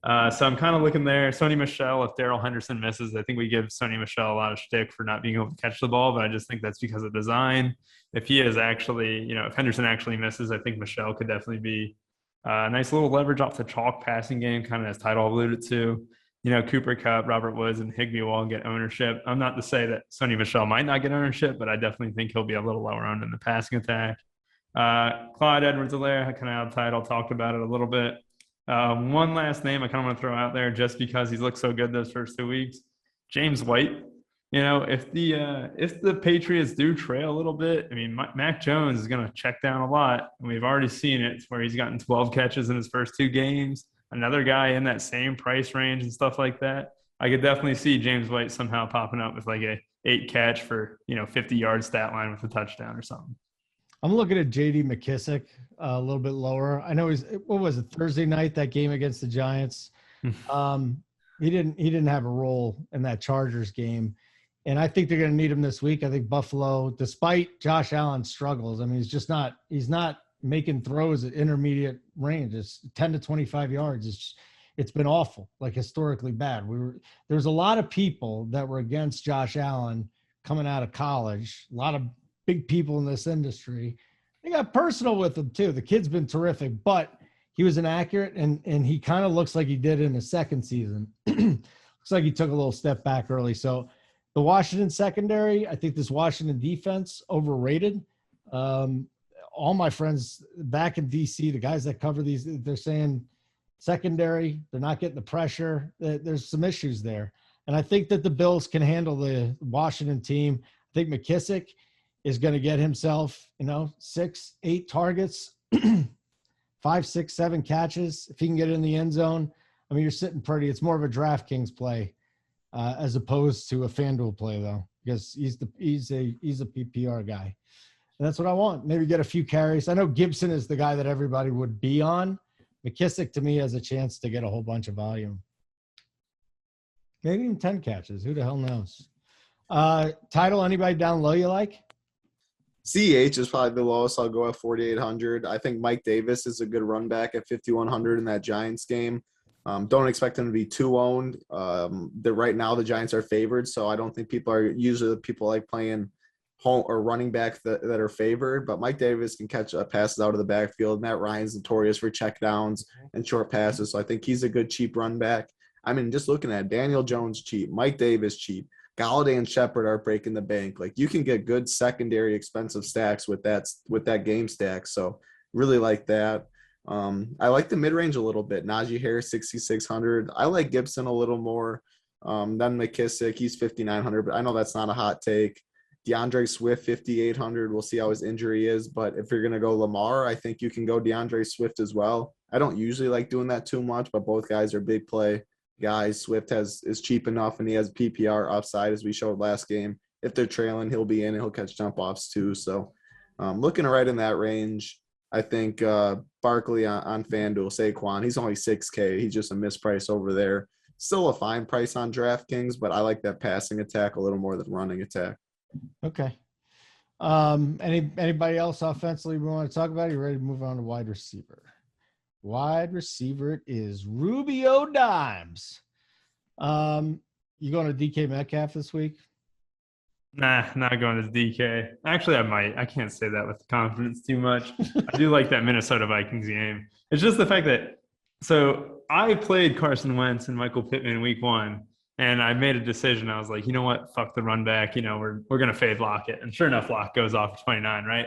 So I'm kind of looking there. Sony Michel, if Darrell Henderson misses, I think we give Sony Michel a lot of shtick for not being able to catch the ball, but I just think that's because of design. If he is actually, if Henderson actually misses, I think Michel could definitely be a nice little leverage off the chalk passing game, kind of as Title alluded to. Cooper Kupp, Robert Woods, and Higbee will all get ownership. I'm not to say that Sony Michel might not get ownership, but I definitely think he'll be a little lower owned in the passing attack. Claude Edwards Alaire, kind of out of Title, talked about it a little bit. One last name I kind of want to throw out there just because he's looked so good those first 2 weeks. James White. If the Patriots do trail a little bit, I mean, Mac Jones is going to check down a lot, and we've already seen it where he's gotten 12 catches in his first 2 games. Another guy in that same price range and stuff like that. I could definitely see James White somehow popping up with like a 8 catch for 50-yard stat line with a touchdown or something. I'm looking at J.D. McKissick a little bit lower. I know what was it, Thursday night, that game against the Giants? He didn't have a role in that Chargers game. And I think they're going to need him this week. I think Buffalo, despite Josh Allen's struggles, I mean, he's not making throws at intermediate range. It's 10 to 25 yards. It's been awful, like historically bad. There's a lot of people that were against Josh Allen coming out of college, a lot of big people in this industry. They got personal with him too. The kid's been terrific, but he was inaccurate, and he kind of looks like he did in his second season. Looks like he took a little step back early. So the Washington secondary, I think this Washington defense overrated. All my friends back in DC, the guys that cover these, they're saying secondary, they're not getting the pressure. There's some issues there. And I think that the Bills can handle the Washington team. I think McKissick is going to get himself, 6, 8 targets, 5, 6, 7 catches. If he can get in the end zone, I mean, you're sitting pretty. It's more of a DraftKings play as opposed to a FanDuel play, though, because he's a PPR guy. And that's what I want. Maybe get a few carries. I know Gibson is the guy that everybody would be on. McKissick, to me, has a chance to get a whole bunch of volume. Maybe even 10 catches. Who the hell knows? Title, anybody down low you like? CH is probably the lowest. I'll go at 4,800. I think Mike Davis is a good run back at 5,100 in that Giants game. Don't expect him to be too owned. Right now the Giants are favored, so I don't think people are usually the people like playing home or running back that are favored. But Mike Davis can catch passes out of the backfield. Matt Ryan's notorious for check downs and short passes, so I think he's a good cheap run back. I mean, just looking at Daniel Jones cheap, Mike Davis cheap, Galladay and Shepard are breaking the bank. Like, you can get good secondary expensive stacks with that game stack. So really like that. I like the mid-range a little bit. Najee Harris, 6,600. I like Gibson a little more than McKissick. He's 5,900, but I know that's not a hot take. DeAndre Swift, 5,800. We'll see how his injury is. But if you're going to go Lamar, I think you can go DeAndre Swift as well. I don't usually like doing that too much, but both guys are big play guys. Swift is cheap enough, and he has PPR upside, as we showed last game. If they're trailing, he'll be in, and he'll catch jump offs too. So looking right in that range. I think Barkley on FanDuel, Saquon, he's only 6K. He's just a misprice over there. Still a fine price on DraftKings, but I like that passing attack a little more than running attack. Okay. Anybody else offensively we want to talk about? You ready to move on to wide receiver? Wide receiver it is RubioDimes. You going to DK Metcalf this week? Nah, not going to DK. Actually, I might. I can't say that with confidence too much. I do like that Minnesota Vikings game. It's just the fact that so I played Carson Wentz and Michael Pittman in week 1, and I made a decision. I was like, you know what? Fuck the run back. We're going to fade Lockett. And sure enough, Lock goes off for 29, right?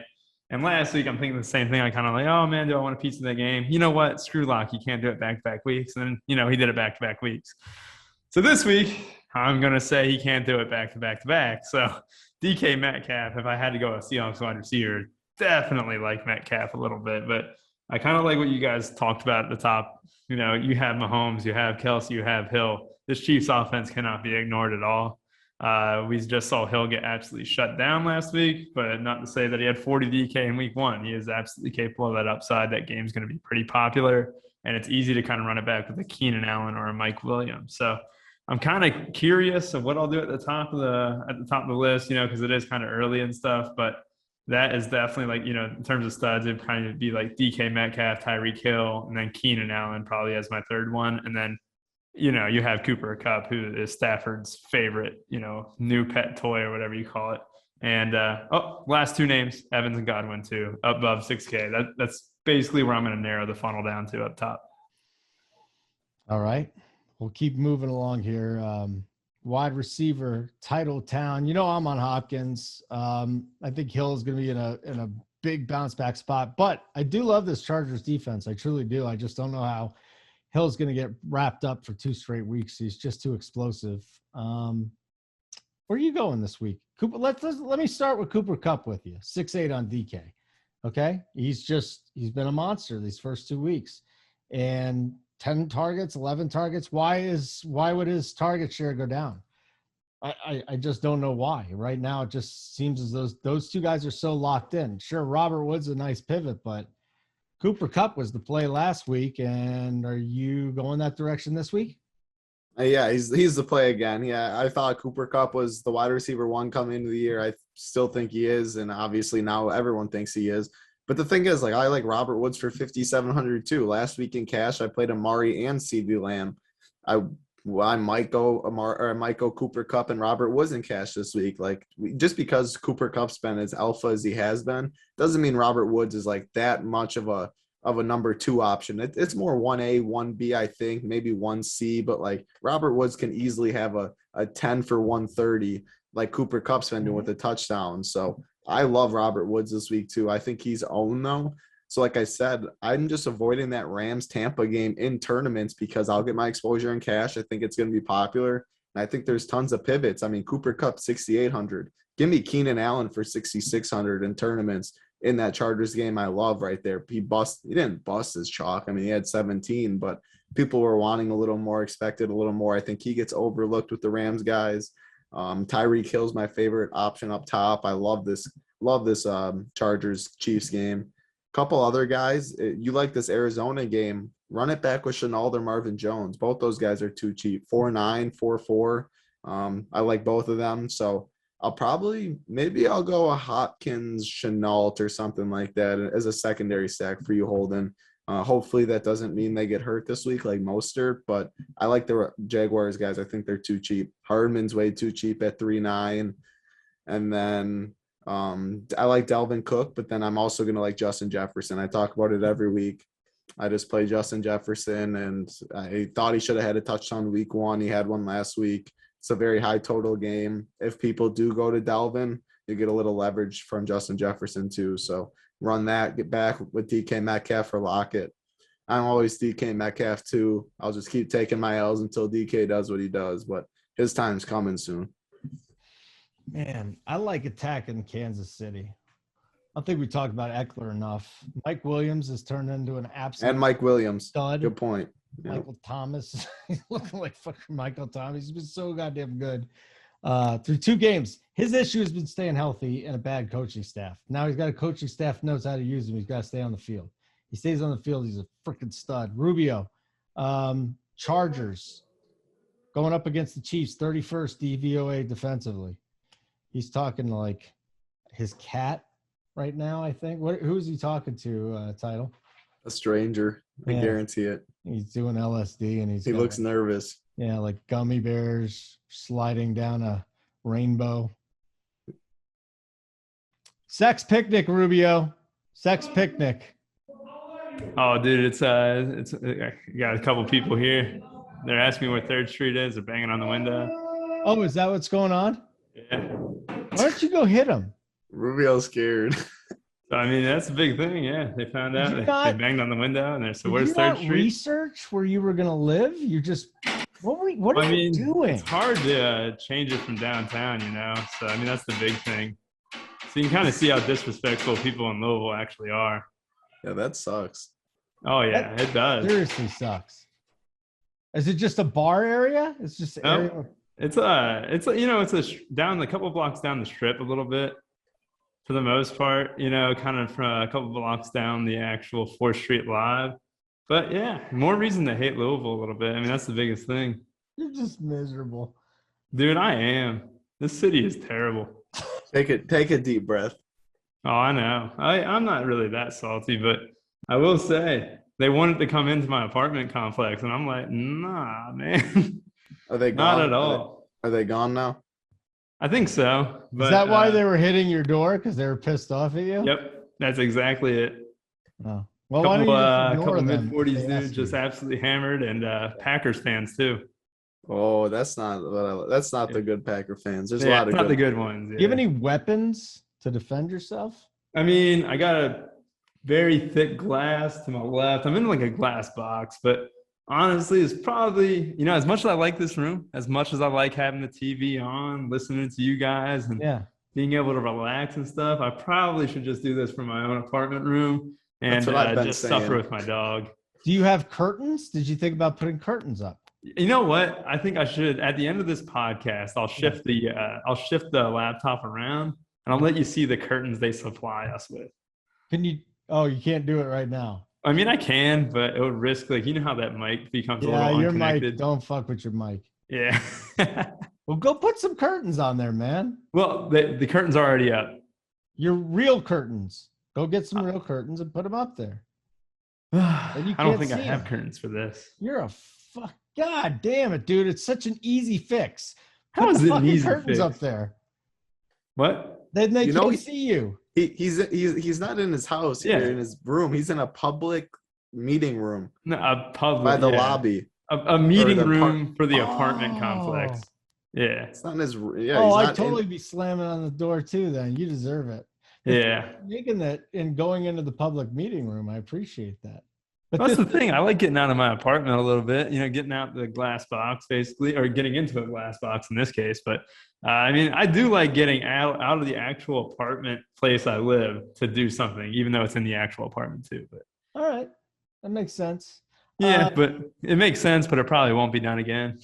And last week, I'm thinking the same thing. I kind of like, oh, man, do I want a piece of that game? You know what? Screw Lock. You can't do it back-to-back weeks. And then, he did it back-to-back weeks. So this week, I'm going to say he can't do it back-to-back-to-back. So DK Metcalf, if I had to go a Seahawks wide receiver, definitely like Metcalf a little bit. But I kind of like what you guys talked about at the top. You have Mahomes, you have Kelsey, you have Hill. This Chiefs offense cannot be ignored at all. We just saw Hill get absolutely shut down last week, but not to say that he had 40 DK in week 1. He is absolutely capable of that upside. That game's going to be pretty popular, and it's easy to kind of run it back with a Keenan Allen or a Mike Williams. So I'm kind of curious of what I'll do at the top of the list, because it is kind of early and stuff, but that is definitely in terms of studs, it'd kind of be like DK Metcalf, Tyreek Hill, and then Keenan Allen probably as my third one. And then, you have Cooper Kupp, who is Stafford's favorite, new pet toy or whatever you call it. And, last 2 names, Evans and Godwin too, above 6K. That's basically where I'm going to narrow the funnel down to up top. All right. We'll keep moving along here. Wide receiver, Titletown. I'm on Hopkins. I think Hill is going to be in a big bounce back spot, but I do love this Chargers defense. I truly do. I just don't know how Hill's going to get wrapped up for 2 straight weeks. He's just too explosive. Where are you going this week? Cooper, let me start with Cooper Kupp with you. 6'8" on DK. Okay. He's been a monster these first 2 weeks, and 10 targets, 11 targets. Why would his target share go down? I just don't know why. Right now, it just seems as though those 2 guys are so locked in. Sure, Robert Woods a nice pivot, but Cooper Kupp was the play last week. And are you going that direction this week? Yeah, he's the play again. Yeah, I thought Cooper Kupp was the wide receiver 1 coming into the year. I still think he is, and obviously now everyone thinks he is. But the thing is, I like Robert Woods for 5,700 too. Last week in cash, I played Amari and CeeDee Lamb. I might go Cooper Kupp and Robert Woods in cash this week. Just because Cooper Kupp's been as alpha as he has been, doesn't mean Robert Woods is that much of a number 2 option. It's more 1A, 1B, I think, maybe 1C. But Robert Woods can easily have a 10 for 130, like Cooper Kupp's been doing with the touchdown. So I love Robert Woods this week too. I think he's owned though. So like I said, I'm just avoiding that Rams-Tampa game in tournaments because I'll get my exposure in cash. I think it's going to be popular. And I think there's tons of pivots. I mean, Cooper Kupp, 6,800. Give me Keenan Allen for 6,600 in tournaments in that Chargers game. I love right there. He didn't bust his chalk. I mean, he had 17, but people were wanting a little more, expected a little more. I think he gets overlooked with the Rams guys. Tyreek Hill's my favorite option up top. I love this Chargers Chiefs game. Couple other guys, you like this Arizona game, run it back with Shenault or Marvin Jones. Both those guys are too cheap. 4.9, 4.4. I like both of them. So I'll go a Hopkins, Shenault or something like that as a secondary stack for you, Holden. Hopefully that doesn't mean they get hurt this week like Mostert, but I like the Jaguars guys. I think they're too cheap. Hardman's way too cheap at 3.9. And then I like Dalvin Cook, but then I'm also going to like Justin Jefferson. I talk about it every week. I just play Justin Jefferson, and I thought he should have had a touchdown week 1. He had one last week. It's a very high total game. If people do go to Dalvin, you get a little leverage from Justin Jefferson too. So run that, get back with DK Metcalf or Lockett. I'm always DK Metcalf too. I'll just keep taking my L's until DK does what he does, but his time's coming soon. Man, I like attacking Kansas City. I don't think we talked about Eckler enough. Mike Williams has turned into an absolute And Mike Williams. stud. Good point. Yeah. Michael Thomas. He's looking like fucking Michael Thomas. He's been so goddamn good through 2 games. His issue has been staying healthy and a bad coaching staff. Now he's got a coaching staff who knows how to use him. He's got to stay on the field. He stays on the field. He's a freaking stud. Rubio, Chargers, going up against the Chiefs, 31st DVOA defensively. He's talking to like his cat right now, I think. Who is he talking to, Title? A stranger. I guarantee it. He's doing LSD and he looks nervous. Yeah, like gummy bears sliding down a rainbow. Sex picnic, Rubio. Sex picnic. Oh, dude, it's I got a couple people here. They're asking me where 3rd Street is. They're banging on the window. Oh, is that what's going on? Yeah. Why don't you go hit them? Rubio's scared. So, I mean, that's a big thing. Yeah, they found out. They banged on the window, and they're so where's 3rd Street? Research where you were gonna live? You just what are you doing? It's hard to change it from downtown, you know. So I mean, that's the big thing. So you can kind of see how disrespectful people in Louisville actually are. Yeah, that sucks. Oh yeah, it does. Seriously sucks. Is it just a bar area? It's just an area. It's down a couple blocks down the strip a little bit. For the most part, you know, kind of from a couple blocks down the actual 4th Street Live. But yeah, more reason to hate Louisville a little bit. I mean, that's the biggest thing. You're just miserable. Dude, I am. This city is terrible. Take a deep breath. Oh, I know. I'm not really that salty, but I will say they wanted to come into my apartment complex, and I'm like, nah, man. Are they gone? Not at all. Are they gone now? I think so. But, is that why they were hitting your door? Because they were pissed off at you? Yep, that's exactly it. Oh. Well, couple mid-40s dudes just absolutely hammered, and Packers fans too. Oh, that's not the good Packer fans. There's a lot of not the good ones. Yeah. Do you have any weapons to defend yourself? I mean, I got a very thick glass to my left. I'm in like a glass box, but honestly, it's probably, you know, as much as I like this room, as much as I like having the TV on, listening to you guys and being able to relax and stuff, I probably should just do this from my own apartment room and just suffer with my dog. Do you have curtains? Did you think about putting curtains up? You know what? I think I should. At the end of this podcast, I'll shift the laptop around and I'll let you see the curtains they supply us with. Can you? Oh, you can't do it right now. I mean, I can, but it would risk, like, you know how that mic becomes a little unconnected? Your mic, don't fuck with your mic. Yeah. Well, go put some curtains on there, man. Well, the curtains are already up. Your real curtains. Go get some real curtains and put them up there. I don't think I have curtains for this. You're a fuck. God damn it, dude. It's such an easy fix. How is it an easy curtains fix? Up there. What? Then they can't see you. He's not in his house. Yeah. In his room. He's in a public meeting room. No, a public by the lobby. A meeting room for the apartment complex. Yeah. It's not in his. Yeah. Oh, I'd totally be slamming on the door too. Then you deserve it. Yeah. Making that and going into the public meeting room, I appreciate that. But that's the thing. I like getting out of my apartment a little bit, you know, getting out the glass box basically, or getting into a glass box in this case. But I mean, I do like getting out of the actual apartment place I live to do something, even though it's in the actual apartment too. But all right. That makes sense. Yeah, but it makes sense, but it probably won't be done again.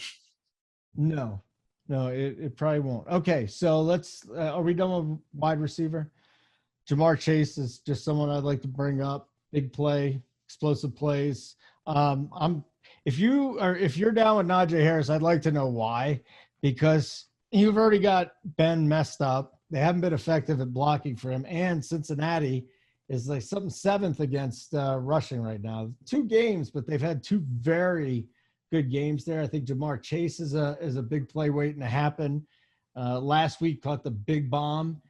No, it probably won't. Okay. So let's, are we done with wide receiver? Jamar Chase is just someone I'd like to bring up. Big play. Explosive plays. If you're down with Najee Harris, I'd like to know why, because you've already got Ben messed up. They haven't been effective at blocking for him, and Cincinnati is like something 7th against rushing right now. 2 games, but they've had 2 very good games there. I think Jamar Chase is a big play waiting to happen. Last week caught the big bomb.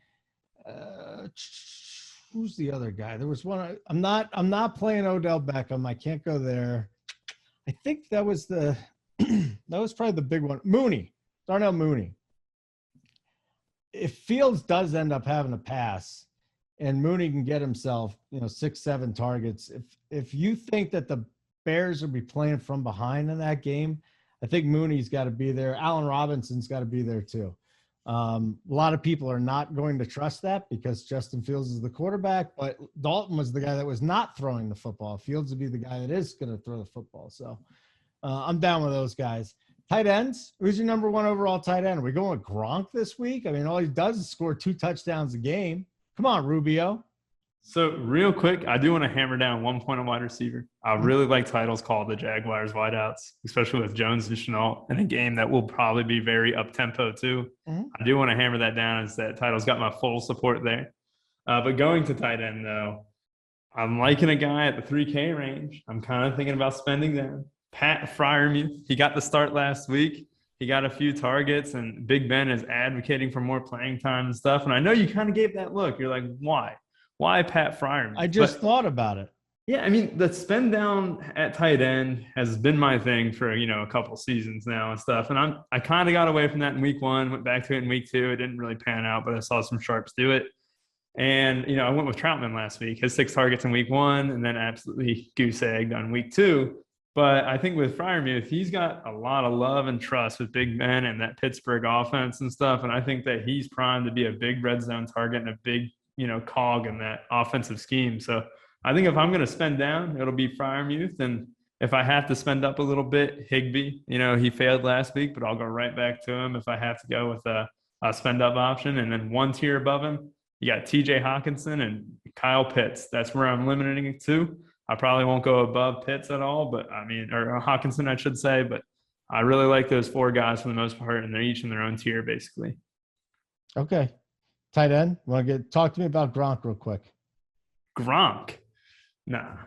Who's the other guy? There was one. I'm not playing Odell Beckham. I can't go there. I think that was that was probably the big one. Mooney, Darnell Mooney. If Fields does end up having a pass, and Mooney can get himself, 6-7 targets. If you think that the Bears will be playing from behind in that game, I think Mooney's got to be there. Allen Robinson's got to be there too. A lot of people are not going to trust that because Justin Fields is the quarterback, but Dalton was the guy that was not throwing the football. Fields would be the guy that is going to throw the football. So I'm down with those guys. Tight ends, who's your number one overall tight end? Are we going with Gronk this week? I mean, all he does is score 2 touchdowns a game. Come on, Rubio. So real quick, I do want to hammer down 1 point on wide receiver. I really like titles called the Jaguars wideouts, especially with Jones and Chenault in a game that will probably be very up-tempo too. I do want to hammer that down as that title's got my full support there. But going to tight end, though, I'm liking a guy at the 3K range. I'm kind of thinking about spending them. Pat Freiermuth, he got the start last week. He got a few targets, and Big Ben is advocating for more playing time and stuff. And I know you kind of gave that look. You're like, why? Why Pat Freiermuth? I just thought about it. Yeah, I mean, the spend down at tight end has been my thing for, a couple seasons now and stuff. And I kind of got away from that in week 1, went back to it in week 2. It didn't really pan out, but I saw some sharps do it. And, I went with Troutman last week. His 6 targets in week 1 and then absolutely goose egged on week 2. But I think with Freiermuth, he's got a lot of love and trust with Big Ben and that Pittsburgh offense and stuff. And I think that he's primed to be a big red zone target and a big cog in that offensive scheme. So I think if I'm going to spend down, it'll be Freiermuth. And if I have to spend up a little bit, Higbee, he failed last week, but I'll go right back to him if I have to go with a spend up option. And then 1 tier above him, you got TJ Hawkinson and Kyle Pitts. That's where I'm limiting it to. I probably won't go above Pitts at all, or Hawkinson, I should say, but I really like those 4 guys for the most part, and they're each in their own tier, basically. Okay. Tight end, talk to me about Gronk real quick. Gronk? Nah.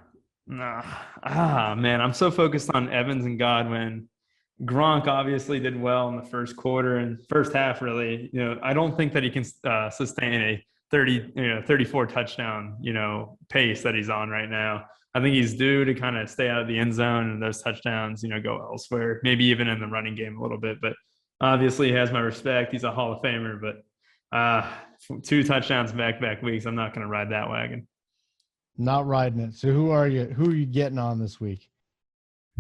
Man, I'm so focused on Evans and Godwin. Gronk obviously did well in the first quarter and first half, really. I don't think that he can sustain a 34 touchdown, pace that he's on right now. I think he's due to kind of stay out of the end zone and those touchdowns, go elsewhere, maybe even in the running game a little bit. But obviously he has my respect. He's a Hall of Famer, but 2 touchdowns back-to-back weeks, I'm not going to ride that wagon. Not riding it. So who are you getting on this week?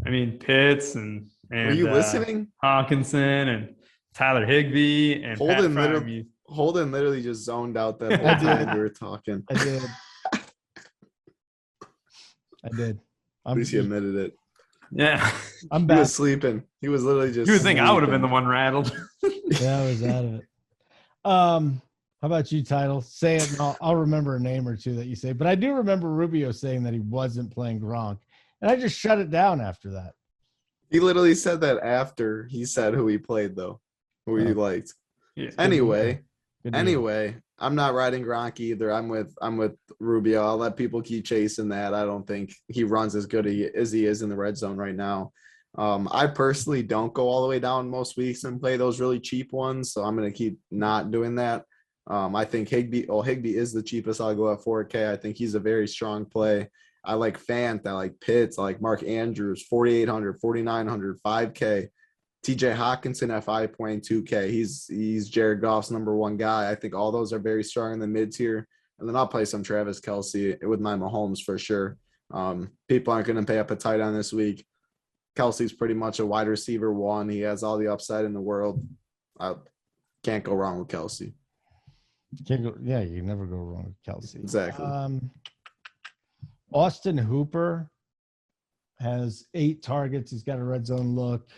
I mean, Pitts and are you listening? Hawkinson and Tyler Higbee and Holden literally just zoned out that whole time we were talking. I did. At least he admitted it. Yeah. I'm back. He was sleeping. He was literally just You would think I would have been the one rattled. Yeah, I was out of it. How about you, Title? Say it, and I'll remember a name or two that you say. But I do remember Rubio saying that he wasn't playing Gronk, and I just shut it down after that. He literally said that after he said who he played, though, who he liked. Yeah. Anyway, I'm not riding Gronk either. I'm with Rubio. I'll let people keep chasing that. I don't think he runs as good as he is in the red zone right now. I personally don't go all the way down most weeks and play those really cheap ones, so I'm going to keep not doing that. I think Higbee is the cheapest. I'll go at 4K. I think he's a very strong play. I like Fant. I like Pitts. I like Mark Andrews, 4,800, 4,900, 5K. TJ Hawkinson at 5.2K. He's Jared Goff's number 1 guy. I think all those are very strong in the mid tier. And then I'll play some Travis Kelce with my Mahomes for sure. People aren't going to pay up a tight end this week. Kelsey's pretty much a wide receiver 1. He has all the upside in the world. I can't go wrong with Kelce. You never go wrong with Kelce. Exactly. Austin Hooper has 8 targets. He's got a red zone look.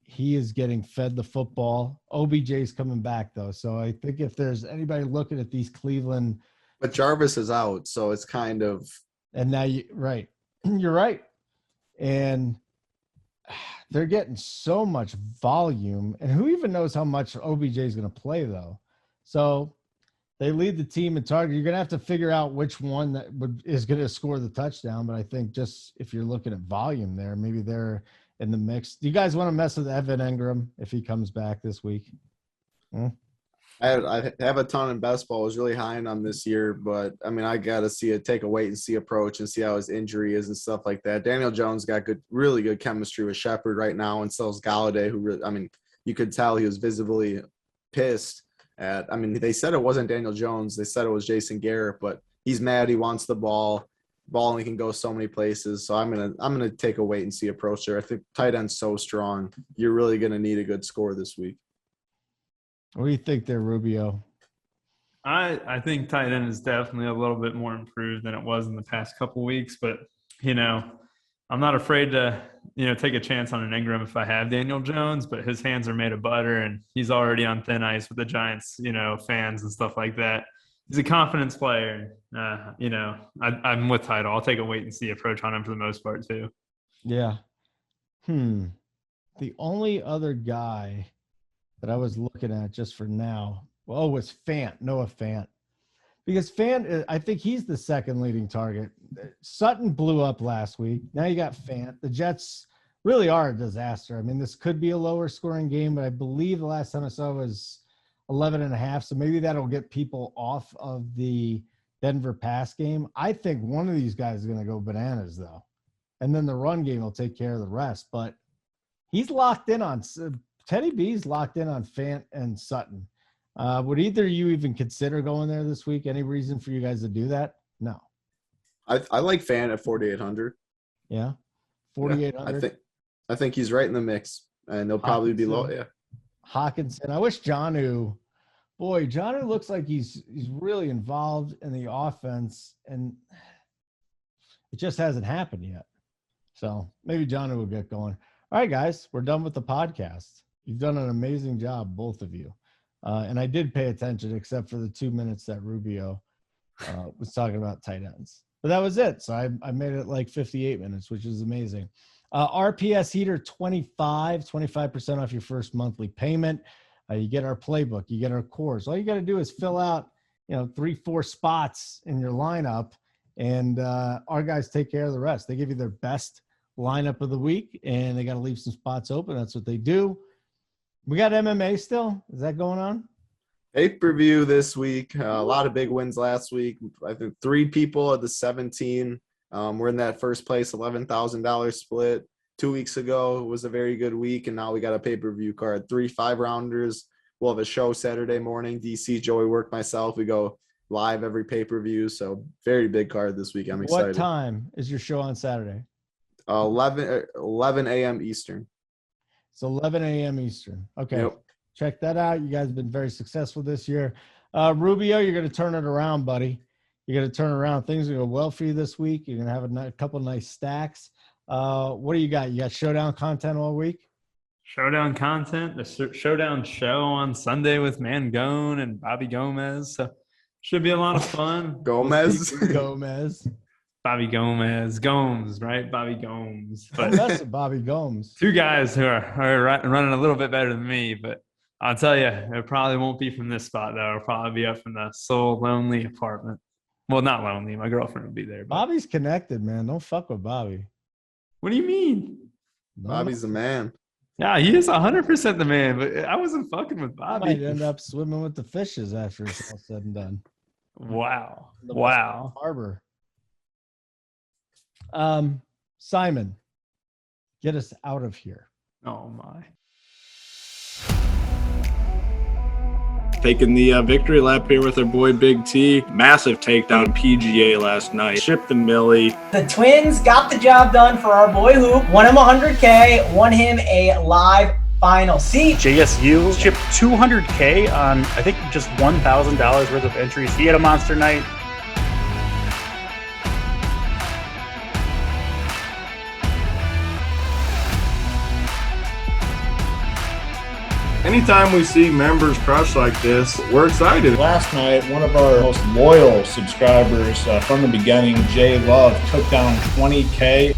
He is getting fed the football. OBJ's coming back, though. So I think if there's anybody looking at these Cleveland. But Jarvis is out, so it's kind of. And now you're right. And they're getting so much volume. And who even knows how much OBJ is going to play, though? So they lead the team in target. You're going to have to figure out which one is going to score the touchdown. But I think just if you're looking at volume there, maybe they're in the mix. Do you guys want to mess with Evan Engram if he comes back this week? I have a ton in best ball. I was really high on this year, but I mean, I got to take a wait and see approach and see how his injury is and stuff like that. Daniel Jones got really good chemistry with Shepard right now, and so is Galladay, who really, I mean, you could tell he was visibly pissed at. I mean, they said it wasn't Daniel Jones. They said it was Jason Garrett, but he's mad. He wants the ball. Ball only can go so many places. So I'm gonna take a wait and see approach there. I think tight end's so strong. You're really gonna need a good score this week. What do you think there, Rubio? I think tight end is definitely a little bit more improved than it was in the past couple weeks, but I'm not afraid to take a chance on an Engram if I have Daniel Jones, but his hands are made of butter and he's already on thin ice with the Giants fans and stuff like that. He's a confidence player. I'm with Title. I'll take a wait and see approach on him for the most part too. Yeah. The only other guy that I was looking at just for now, was Noah Fant. Because Fant, I think he's the second leading target. Sutton blew up last week. Now you got Fant. The Jets really are a disaster. I mean, this could be a lower scoring game, but I believe the last time I saw it was 11.5. So maybe that'll get people off of the Denver pass game. I think one of these guys is going to go bananas, though. And then the run game will take care of the rest. But he's locked in on Teddy B's locked in on Fant and Sutton. Would either of you even consider going there this week? Any reason for you guys to do that? No. I like Fant at 4,800. Yeah, 4,800. Yeah, I think he's right in the mix, and he'll probably be low. Yeah. Hawkinson. I wish Jonnu looks like he's really involved in the offense, and it just hasn't happened yet. So maybe Jonnu will get going. All right, guys, we're done with the podcast. You've done an amazing job, both of you. And I did pay attention, except for the 2 minutes that Rubio was talking about tight ends. But that was it. So I made it like 58 minutes, which is amazing. RPS Heater 25% off your first monthly payment. You get our playbook. You get our course. All you got to do is fill out, 3-4 spots in your lineup, and our guys take care of the rest. They give you their best lineup of the week, and they got to leave some spots open. That's what they do. We got MMA still. Is that going on? Pay-per-view this week. A lot of big wins last week. I think 3 people of the 17 were in that first place $11,000 split. 2 weeks ago was a very good week, and now we got a pay-per-view card. 3 5-rounders. We'll have a show Saturday morning. DC, Joey, work, myself. We go live every pay-per-view, so very big card this week. I'm excited. What time is your show on Saturday? 11 a.m. Eastern. It's 11 a.m. Eastern. Okay. Yep. Check that out. You guys have been very successful this year. Rubio, you're going to turn it around, buddy. You're going to turn around. Things are going to go well for you this week. You're going to have a couple nice stacks. What do you got? You got Showdown content all week? Showdown content, the Showdown show on Sunday with Mangone and Bobby Gomez. So should be a lot of fun. Gomez. Bobby Gomes, right? Bobby Gomes. But that's Bobby Gomes. 2 guys who are running a little bit better than me, but I'll tell you, it probably won't be from this spot, though. It'll probably be up from the sole lonely apartment. Well, not lonely. My girlfriend will be there. But. Bobby's connected, man. Don't fuck with Bobby. What do you mean? Bobby's the man. Yeah, he is 100% the man, but I wasn't fucking with Bobby. I might end up swimming with the fishes after it's all said and done. Wow. Harbor. Simon, get us out of here. Oh my. Taking the victory lap here with our boy Big T. Massive takedown PGA last night. Shipped the Millie. The Twins got the job done for our boy Hoop. Won him $100K. Won him a live final seat. JSU shipped $200K on, I think, just $1,000 worth of entries. He had a monster night. Anytime we see members crush like this, we're excited. Last night, one of our most loyal subscribers from the beginning, Jay Love, took down $20K.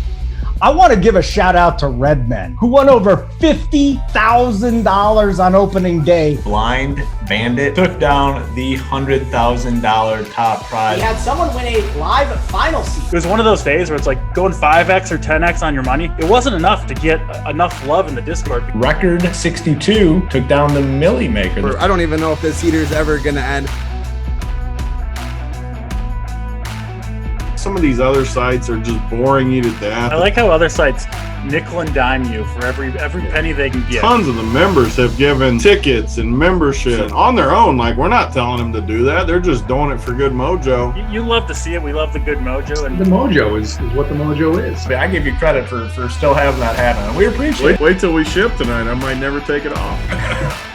I want to give a shout out to Redmen, who won over $50,000 on opening day. Blind Bandit took down the $100,000 top prize. We had someone win a live final seat. It was one of those days where it's like going 5x or 10x on your money. It wasn't enough to get enough love in the Discord. Record 62 took down the Millie Maker. I don't even know if this heater is ever going to end. Some of these other sites are just boring you to death. I like how other sites nickel and dime you for every penny they can get. Tons of the members have given tickets and membership on their own. Like, we're not telling them to do that. They're just doing it for good mojo. You love to see it. We love the good mojo. And the mojo is what the mojo is. I give you credit for still having that happen. We appreciate it. Wait till we ship tonight. I might never take it off.